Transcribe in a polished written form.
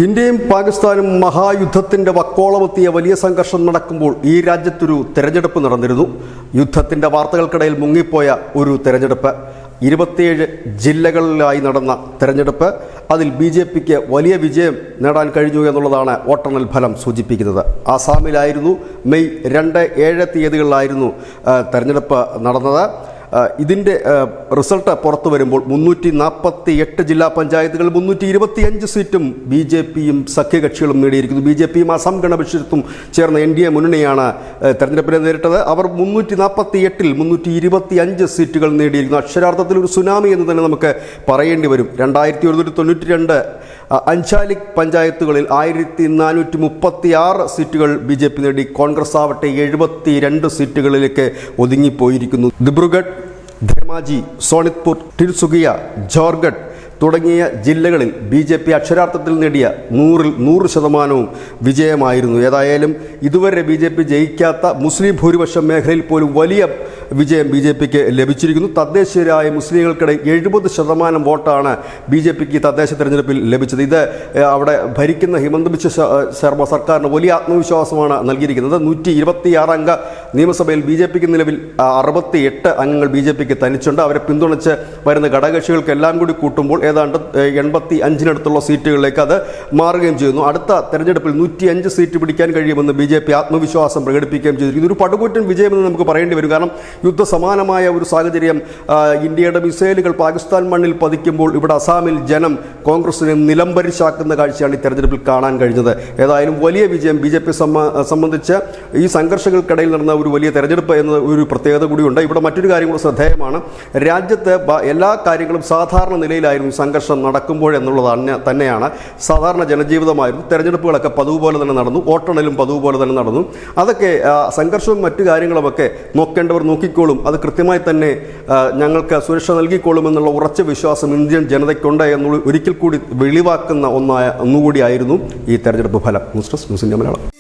ഇന്ത്യയും പാകിസ്ഥാനും മഹായുദ്ധത്തിന്റെ വക്കോളമെത്തിയ വലിയ സംഘർഷം നടക്കുമ്പോൾ ഈ രാജ്യത്തൊരു തെരഞ്ഞെടുപ്പ് നടന്നിരുന്നു. യുദ്ധത്തിന്റെ വാർത്തകൾക്കിടയിൽ മുങ്ങിപ്പോയ ഒരു തെരഞ്ഞെടുപ്പ്. 27 ജില്ലകളിലായി നടന്ന തെരഞ്ഞെടുപ്പ്. അതിൽ BJPക്ക് വലിയ വിജയം നേടാൻ കഴിഞ്ഞു എന്നുള്ളതാണ് വോട്ടെണ്ണൽ ഫലം സൂചിപ്പിക്കുന്നത്. ആസാമിലായിരുന്നു മെയ് 2-7 തീയതികളിലായിരുന്നു തെരഞ്ഞെടുപ്പ് നടന്നത്. ഇതിൻ്റെ റിസൾട്ട് പുറത്തു വരുമ്പോൾ 348 ജില്ലാ പഞ്ചായത്തുകൾ 325 സീറ്റും BJPയും സഖ്യകക്ഷികളും നേടിയിരിക്കുന്നു. BJPയും അസം ഗണപരിഷത്തും ചേർന്ന NDA മുന്നണിയാണ് തെരഞ്ഞെടുപ്പിനെ നേരിട്ടത്. അവർ 348-ൽ 325 സീറ്റുകൾ നേടിയിരിക്കുന്നു. അക്ഷരാർത്ഥത്തിൽ ഒരു സുനാമി എന്ന് തന്നെ നമുക്ക് പറയേണ്ടി വരും. 2192 അഞ്ചാലിക് പഞ്ചായത്തുകളിൽ 1436 സീറ്റുകൾ BJP നേടി. കോൺഗ്രസ് ആവട്ടെ 72 സീറ്റുകളിലേക്ക് ഒതുങ്ങിപ്പോയിരിക്കുന്നു. ദിബ്രുഗഡ്, ധേമാജി, സോണിത്പൂർ, ടിൻസുകിയ, ജോർഗഡ് തുടങ്ങിയ ജില്ലകളിൽ BJP അക്ഷരാർത്ഥത്തിൽ നേടിയ 100% വിജയമായിരുന്നു. ഏതായാലും ഇതുവരെ BJP ജയിക്കാത്ത മുസ്ലിം ഭൂരിപക്ഷം മേഖലയിൽ പോലും വലിയ വിജയം BJPക്ക് ലഭിച്ചിരിക്കുന്നു. തദ്ദേശീയരായ മുസ്ലിങ്ങൾക്കിടയിൽ 70% വോട്ടാണ് BJPക്ക് തദ്ദേശ തെരഞ്ഞെടുപ്പിൽ ലഭിച്ചത്. ഇത് അവിടെ ഭരിക്കുന്ന ഹിമന്ത ബിശ്വ ശർമ്മ സർക്കാരിന് വലിയ ആത്മവിശ്വാസമാണ് നൽകിയിരിക്കുന്നത്. 126 അംഗ നിയമസഭയിൽ BJPക്ക് നിലവിൽ 68 അംഗങ്ങൾ BJPക്ക് തനിച്ചുണ്ട്. അവരെ പിന്തുണച്ച് വരുന്ന ഘടകകക്ഷികൾക്കെല്ലാം കൂടി കൂട്ടുമ്പോൾ ഏതാണ്ട് 85-നടുത്തുള്ള സീറ്റുകളിലേക്ക് അത് മാറുകയും ചെയ്യുന്നു. അടുത്ത തെരഞ്ഞെടുപ്പിൽ 105 സീറ്റ് പിടിക്കാൻ കഴിയുമെന്ന് BJP ആത്മവിശ്വാസം പ്രകടിപ്പിക്കുകയും ചെയ്തിരിക്കുന്നു. ഇതൊരു പടുകൂറ്റൻ വിജയമെന്ന് നമുക്ക് പറയേണ്ടി വരും. കാരണം യുദ്ധസമാനമായ ഒരു സാഹചര്യം ഇന്ത്യയുടെ മിസൈലുകൾ പാകിസ്ഥാൻ മണ്ണിൽ പതിക്കുമ്പോൾ ഇവിടെ അസാമിൽ ജനം കോൺഗ്രസിനെ നിലംപരിശാക്കുന്ന കാഴ്ചയാണ് ഈ തെരഞ്ഞെടുപ്പിൽ കാണാൻ കഴിഞ്ഞത്. ഏതായാലും വലിയ വിജയം BJP സംബന്ധിച്ച് ഈ സംഘർഷങ്ങൾക്കിടയിൽ നടന്ന ഒരു വലിയ തെരഞ്ഞെടുപ്പ് എന്ന ഒരു പ്രത്യേകത കൂടിയുണ്ട്. ഇവിടെ മറ്റൊരു കാര്യം കൂടി ശ്രദ്ധേയമാണ്. രാജ്യത്ത് എല്ലാ കാര്യങ്ങളും സാധാരണ നിലയിലായിരുന്നു സംഘർഷം നടക്കുമ്പോഴെന്നുള്ളതാണ് തന്നെയാണ്. സാധാരണ ജനജീവിതമായിരുന്നു. തെരഞ്ഞെടുപ്പുകളൊക്കെ പതിവ് പോലെ തന്നെ നടന്നു. വോട്ടെണ്ണലും പതിവ് പോലെ തന്നെ നടന്നു. അതൊക്കെ സംഘർഷവും മറ്റു കാര്യങ്ങളുമൊക്കെ നോക്കേണ്ടവർ നോക്കിക്കോളും, അത് കൃത്യമായി തന്നെ ഞങ്ങൾക്ക് സുരക്ഷ നൽകിക്കോളും എന്നുള്ള ഉറച്ച വിശ്വാസം ഇന്ത്യൻ ജനതയ്ക്കുണ്ട് എന്നുള്ള ഒരിക്കൽ കൂടി വെളിവാക്കുന്ന ഒന്നുകൂടിയായിരുന്നു ഈ തെരഞ്ഞെടുപ്പ് ഫലം. News desk news India Malayalam.